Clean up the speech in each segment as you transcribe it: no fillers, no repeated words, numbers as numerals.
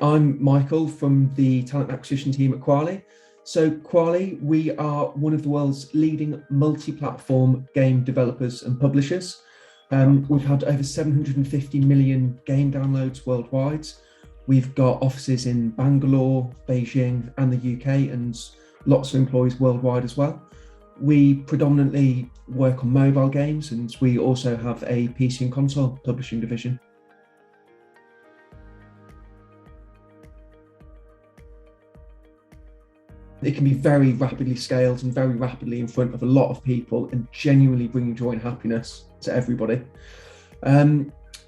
I'm Michael from the talent acquisition team at Kwalee. So Kwalee, we are one of the world's leading multi-platform game developers and publishers. We've had over 750 million game downloads worldwide. We've got offices in Bangalore, Beijing, and the UK, and lots of employees worldwide as well. We predominantly work on mobile games, and we also have a PC and console publishing division. It can be very rapidly scaled and very rapidly in front of a lot of people and genuinely bringing joy and happiness to everybody.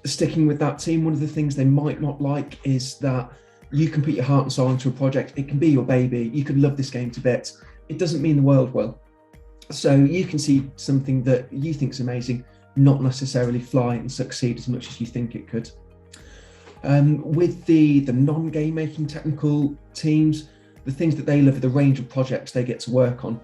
Sticking with that team, one of the things they might not like is that you can put your heart and soul into a project. It can be your baby. You could love this game to bits. It doesn't mean the world will. So you can see something that you think is amazing, not necessarily fly and succeed as much as you think it could. With the non-game making technical teams, the things that they love are the range of projects they get to work on.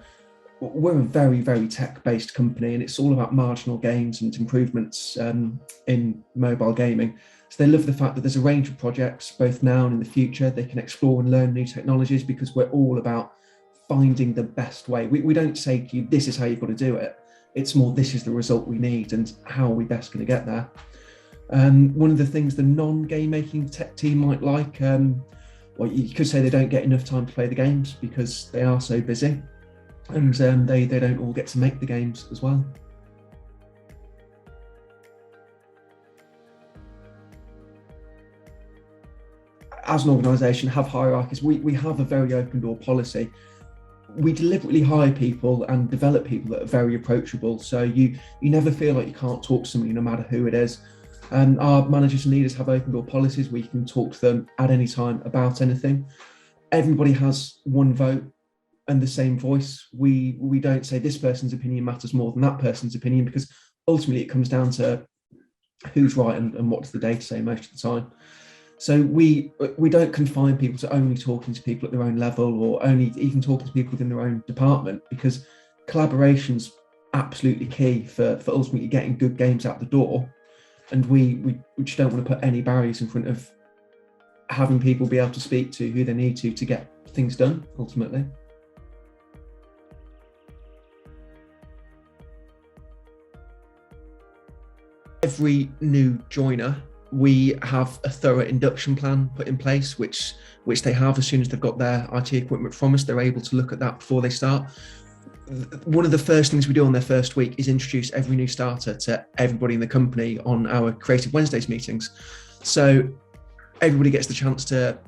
We're a very, very tech-based company, and it's all about marginal gains and improvements in mobile gaming. So they love the fact that there's a range of projects, both now and in the future. They can explore and learn new technologies because we're all about finding the best way. We don't say to you, this is how you've got to do it. It's more, this is the result we need and how are we best going to get there. One of the things the non-game making tech team might like, well, you could say they don't get enough time to play the games because they are so busy, and they don't all get to make the games as well. As an organisation, have hierarchies. We have a very open door policy. We deliberately hire people and develop people that are very approachable, so you never feel like you can't talk to somebody no matter who it is. Our managers and leaders have open door policies where you can talk to them at any time about anything. Everybody has one vote and the same voice. We don't say this person's opinion matters more than that person's opinion, because ultimately it comes down to who's right and what does the data say most of the time. So we don't confine people to only talking to people at their own level or only even talking to people within their own department, because collaboration's absolutely key for ultimately getting good games out the door. And we just don't want to put any barriers in front of having people be able to speak to who they need to get things done, ultimately. Every new joiner, we have a thorough induction plan put in place, which they have as soon as they've got their IT equipment from us. They're able to look at that before they start. One of the first things we do on their first week is introduce every new starter to everybody in the company on our Creative Wednesdays meetings. So everybody gets the chance to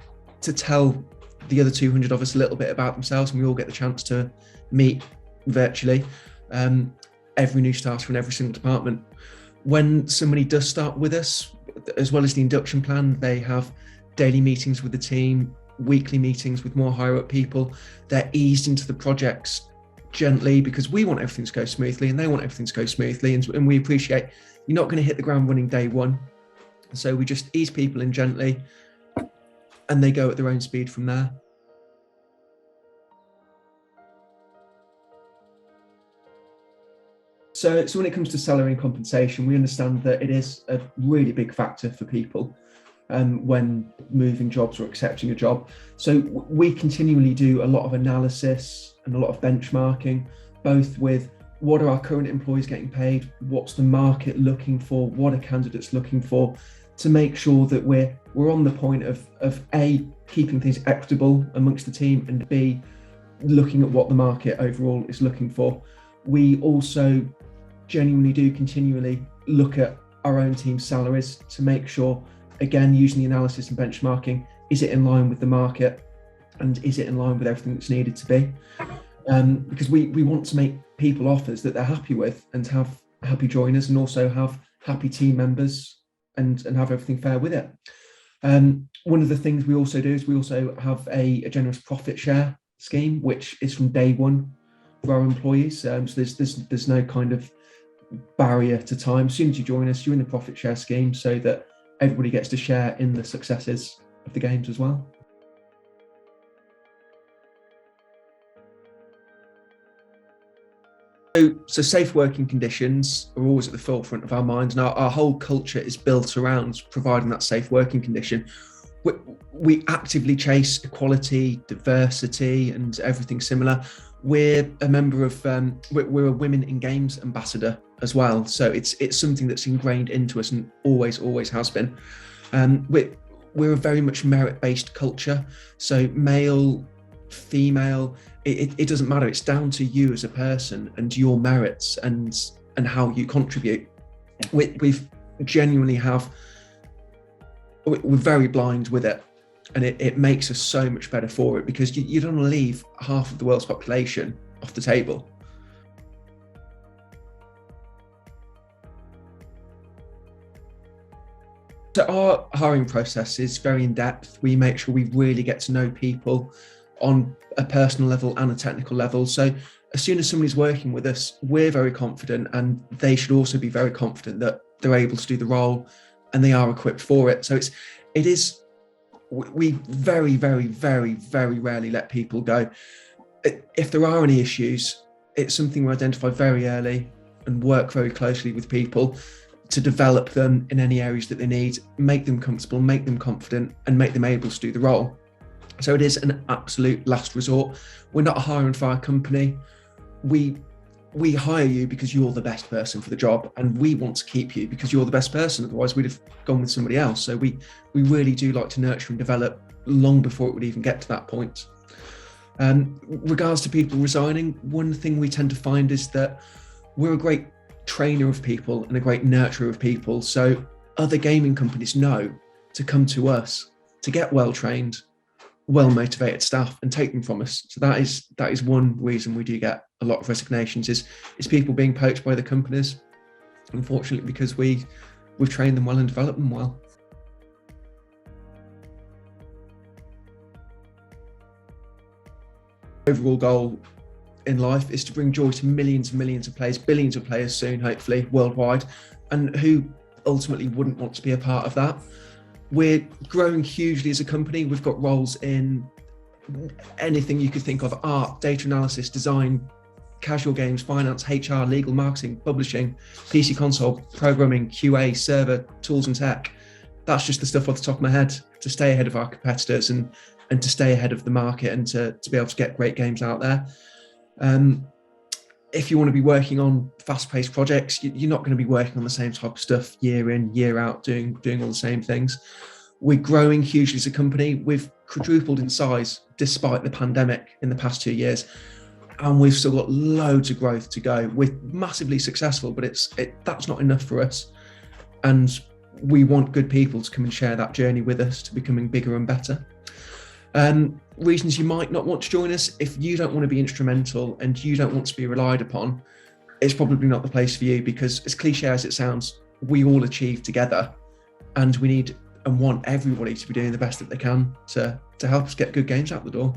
tell the other 200 of us a little bit about themselves, and we all get the chance to meet virtually every new starter in every single department. When somebody does start with us, as well as the induction plan, they have daily meetings with the team, weekly meetings with more higher up people. They're eased into the projects gently because we want everything to go smoothly and they want everything to go smoothly, and we appreciate you're not going to hit the ground running day one. So we just ease people in gently and they go at their own speed from there. So when it comes to salary and compensation, we understand that it is a really big factor for people when moving jobs or accepting a job. So we continually do a lot of analysis and a lot of benchmarking, both with what are our current employees getting paid, what's the market looking for, what are candidates looking for, to make sure that we're on the point of A, keeping things equitable amongst the team, and B, looking at what the market overall is looking for. We also genuinely do continually look at our own team's salaries to make sure, again, using the analysis and benchmarking, is it in line with the market and is it in line with everything that's needed to be? Because we want to make people offers that they're happy with and have happy joiners, and also have happy team members and have everything fair with it. One of the things we also do is we also have a generous profit share scheme, which is from day one for our employees. So there's no kind of barrier to time. As soon as you join us, you're in the profit share scheme, so that everybody gets to share in the successes of the games as well. So safe working conditions are always at the forefront of our minds, and our whole culture is built around providing that safe working condition. we, we actively chase equality, diversity, and everything similar. We're a member of, we're a Women in Games ambassador as well. So it's something that's ingrained into us and always has been. We're a very much merit-based culture. So male, female, it doesn't matter. It's down to you as a person and your merits and how you contribute. We've genuinely we're very blind with it, and it makes us so much better for it, because you don't want to leave half of the world's population off the table. So our hiring process is very in-depth. We make sure we really get to know people on a personal level and a technical level. So as soon as somebody's working with us, we're very confident, and they should also be very confident that they're able to do the role and they are equipped for it. So we very rarely let people go. If there are any issues, it's something we identify very early and work very closely with people to develop them in any areas that they need, make them comfortable, make them confident, and make them able to do the role. So it is an absolute last resort. We're not a hire and fire company. We hire you because you're the best person for the job, and we want to keep you because you're the best person. Otherwise, we'd have gone with somebody else. So we really do like to nurture and develop long before it would even get to that point. Regards to people resigning, one thing we tend to find is that we're a great trainer of people and a great nurturer of people. So other gaming companies know to come to us to get well-trained, well-motivated staff and take them from us. So that is one reason we do get a lot of resignations is people being poached by the companies, unfortunately, because we've trained them well and developed them well. Overall goal in life is to bring joy to millions and millions of players, billions of players soon, hopefully, worldwide, and who ultimately wouldn't want to be a part of that. We're growing hugely as a company. We've got roles in anything you could think of: art, data analysis, design, casual games, finance, HR, legal, marketing, publishing, PC console, programming, QA, server, tools and tech. That's just the stuff off the top of my head to stay ahead of our competitors and to stay ahead of the market and to be able to get great games out there. If you want to be working on fast-paced projects, you're not going to be working on the same type of stuff year in, year out, doing all the same things. We're growing hugely as a company. We've quadrupled in size despite the pandemic in the past 2 years, and we've still got loads of growth to go. We're massively successful, but that's not enough for us, and we want good people to come and share that journey with us to becoming bigger and better. Reasons you might not want to join us: if you don't want to be instrumental and you don't want to be relied upon, it's probably not the place for you, because as cliche as it sounds, we all achieve together, and we need and want everybody to be doing the best that they can to help us get good games out the door.